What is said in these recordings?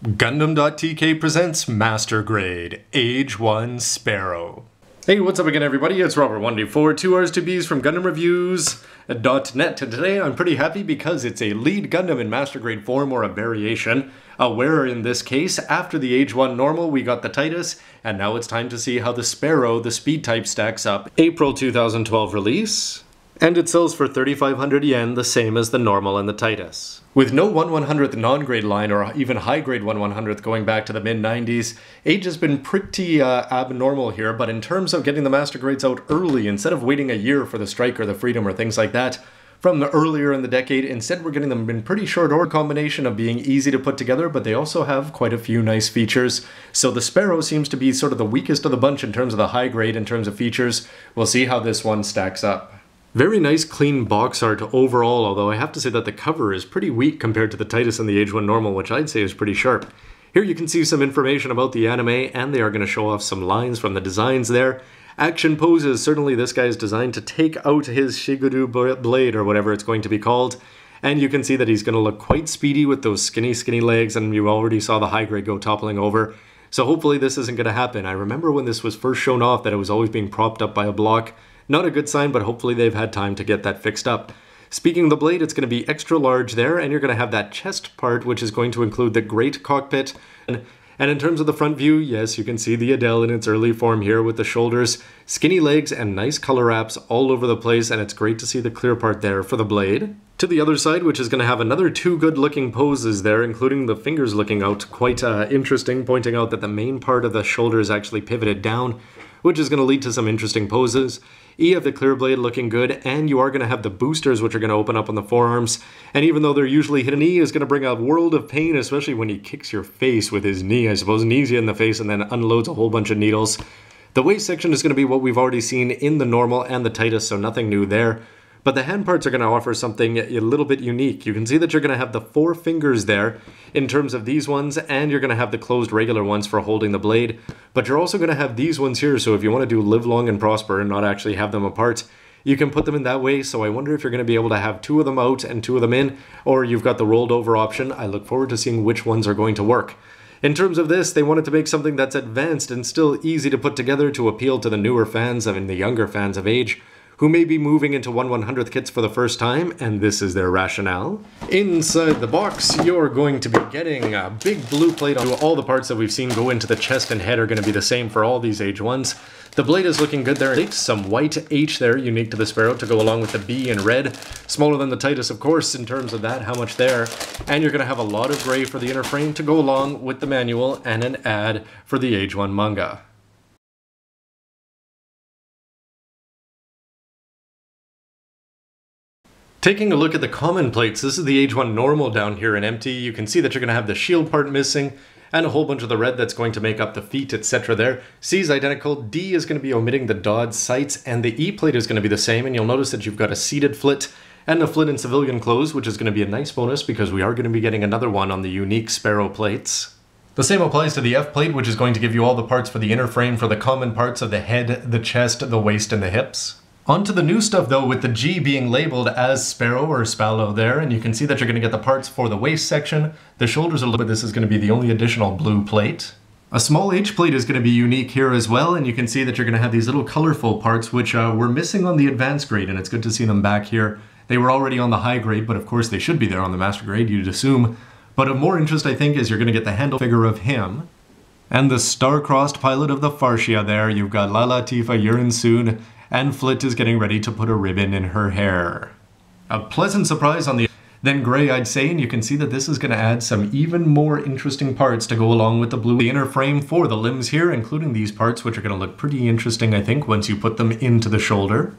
Gundam.tk presents Master Grade Age 1 Sparrow. Hey, what's up again everybody? It's Robert1D4, 2 R's 2 B's from GundamReviews.net, and today I'm pretty happy because it's a lead Gundam in Master Grade form, or a variation, where in this case, after the Age 1 normal, we got the Titus, and now it's time to see how the Sparrow, the speed type, stacks up. April 2012 release, and it sells for 3,500 yen, the same as the normal and the Titus. With no 1/100th non-grade line or even high-grade 1/100th going back to the mid-90s, Age has been pretty abnormal here, but in terms of getting the Master Grades out early, instead of waiting a year for the Strike or the Freedom or things like that, from the earlier in the decade, instead we're getting them in pretty short order, combination of being easy to put together, but they also have quite a few nice features. So the Sparrow seems to be sort of the weakest of the bunch in terms of the high grade, in terms of features. We'll see how this one stacks up. Very nice clean box art overall, although I have to say that the cover is pretty weak compared to the Titus and the Age 1 normal, which I'd say is pretty sharp. Here you can see some information about the anime, and they are going to show off some lines from the designs there. Action poses, certainly this guy is designed to take out his Shiguru blade, or whatever it's going to be called. And you can see that he's going to look quite speedy with those skinny legs, and you already saw the high grade go toppling over. So hopefully this isn't going to happen. I remember when this was first shown off that it was always being propped up by a block. Not a good sign, but hopefully they've had time to get that fixed up. Speaking of the blade, it's going to be extra large there, and you're going to have that chest part, which is going to include the great cockpit. And in terms of the front view, yes, you can see the Adele in its early form here with the shoulders, skinny legs, and nice color wraps all over the place, and it's great to see the clear part there for the blade. To the other side, which is going to have another two good looking poses there, including the fingers looking out, quite interesting, pointing out that the main part of the shoulder is actually pivoted down, which is going to lead to some interesting poses. You have the clear blade looking good, and you are going to have the boosters, which are going to open up on the forearms. And even though they're usually hidden, E is going to bring a world of pain, especially when he kicks your face with his knee. I suppose knees you in the face and then unloads a whole bunch of needles. The waist section is going to be what we've already seen in the normal and the Titus, so nothing new there. But the hand parts are going to offer something a little bit unique. You can see that you're going to have the 4 fingers there in terms of these ones, and you're going to have the closed regular ones for holding the blade. But you're also going to have these ones here, so if you want to do live long and prosper and not actually have them apart, you can put them in that way. So I wonder if you're going to be able to have 2 of them out and 2 of them in, or you've got the rolled over option. I look forward to seeing which ones are going to work. In terms of this, they wanted to make something that's advanced and still easy to put together to appeal to the newer fans, I mean the younger fans of Age, who may be moving into 1/100th kits for the first time, and this is their rationale. Inside the box, you're going to be getting a big blue plate on all the parts that we've seen go into the chest and head are going to be the same for all these Age 1s. The blade is looking good there. Some white H there, unique to the Sparrow, to go along with the B in red. Smaller than the Titus, of course, in terms of that, how much there. And you're going to have a lot of gray for the inner frame to go along with the manual, and an ad for the Age 1 manga. Taking a look at the common plates, this is the Age 1 normal down here in empty. You can see that you're going to have the shield part missing, and a whole bunch of the red that's going to make up the feet, etc. there. C is identical, D is going to be omitting the DOD sights, and the E plate is going to be the same, and you'll notice that you've got a seated flit and a flit in civilian clothes, which is going to be a nice bonus because we are going to be getting another one on the unique Sparrow plates. The same applies to the F plate, which is going to give you all the parts for the inner frame for the common parts of the head, the chest, the waist, and the hips. Onto the new stuff though, with the G being labeled as Sparrow or Spallow there, and you can see that you're going to get the parts for the waist section. The shoulders are a little bit, this is going to be the only additional blue plate. A small H plate is going to be unique here as well, and you can see that you're going to have these little colorful parts which were missing on the advanced grade, and it's good to see them back here. They were already on the high grade, but of course they should be there on the master grade, you'd assume. But of more interest, I think, is you're going to get the handle figure of him. And the star-crossed pilot of the Farshia there. You've got Lala Tifa Yurin soon, and Flit is getting ready to put a ribbon in her hair. A pleasant surprise on the then gray, I'd say, and you can see that this is going to add some even more interesting parts to go along with the blue. The inner frame for the limbs here, including these parts, which are going to look pretty interesting, I think, once you put them into the shoulder.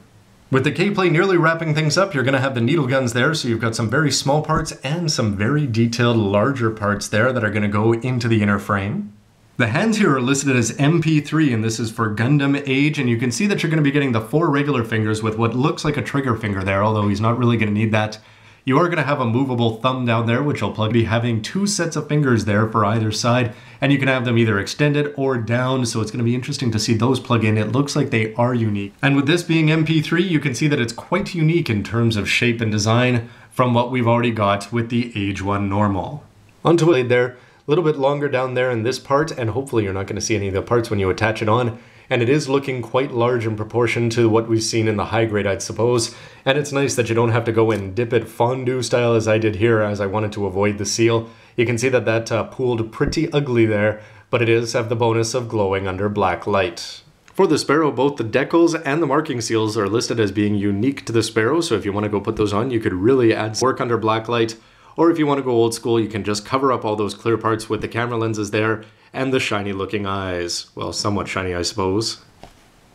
With the K-plate nearly wrapping things up, you're going to have the needle guns there, so you've got some very small parts and some very detailed larger parts there that are going to go into the inner frame. The hands here are listed as MP3, and this is for Gundam Age, and you can see that you're going to be getting the 4 regular fingers with what looks like a trigger finger there, although he's not really going to need that. You are going to have a movable thumb down there, which will plug, be having 2 sets of fingers there for either side, and you can have them either extended or down, so it's going to be interesting to see those plug in. It looks like they are unique. And with this being MP3, you can see that it's quite unique in terms of shape and design from what we've already got with the Age 1 normal. Onto it there. A little bit longer down there in this part, and hopefully you're not going to see any of the parts when you attach it on. And it is looking quite large in proportion to what we've seen in the high grade, I'd suppose. And it's nice that you don't have to go and dip it fondue style as I did here, as I wanted to avoid the seal. You can see that that pooled pretty ugly there, but it does have the bonus of glowing under black light. For the Sparrow, both the decals and the marking seals are listed as being unique to the Sparrow, so if you want to go put those on, you could really add work under black light. Or if you want to go old school, you can just cover up all those clear parts with the camera lenses there and the shiny looking eyes. Well, somewhat shiny, I suppose.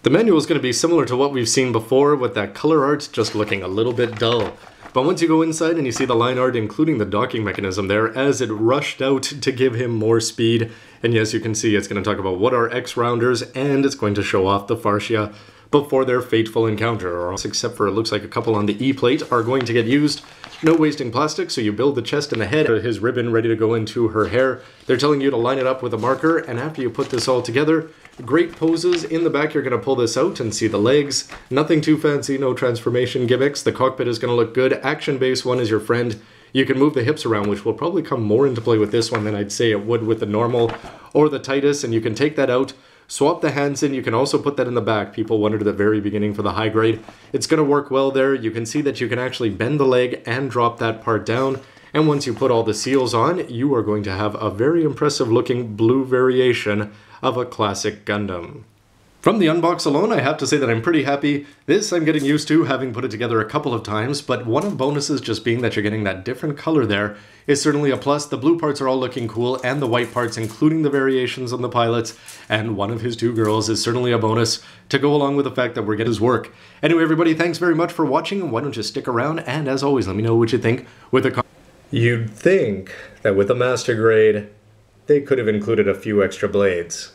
The manual is going to be similar to what we've seen before, with that color art just looking a little bit dull. But once you go inside and you see the line art, including the docking mechanism there, as it rushed out to give him more speed. And yes, you can see it's going to talk about what are X-rounders, and it's going to show off the Farsia before their fateful encounter, or except for it looks like a couple on the E-plate are going to get used. No wasting plastic, so you build the chest and the head, his ribbon ready to go into her hair. They're telling you to line it up with a marker, and after you put this all together, great poses. In the back, you're going to pull this out and see the legs. Nothing too fancy, no transformation gimmicks. The cockpit is going to look good. Action base one is your friend. You can move the hips around, which will probably come more into play with this one than I'd say it would with the normal or the Titus, and you can take that out. Swap the hands in. You can also put that in the back. People wondered at the very beginning for the high grade. It's going to work well there. You can see that you can actually bend the leg and drop that part down. And once you put all the seals on, you are going to have a very impressive looking blue variation of a classic Gundam. From the unbox alone, I have to say that I'm pretty happy. This I'm getting used to, having put it together a couple of times, but one of the bonuses just being that you're getting that different color there is certainly a plus. The blue parts are all looking cool, and the white parts, including the variations on the pilots, and one of his two girls is certainly a bonus to go along with the fact that we're getting his work. Anyway, everybody, thanks very much for watching, and why don't you stick around, and as always, let me know what you think with a comment. You'd think that with the Master Grade, they could have included a few extra blades.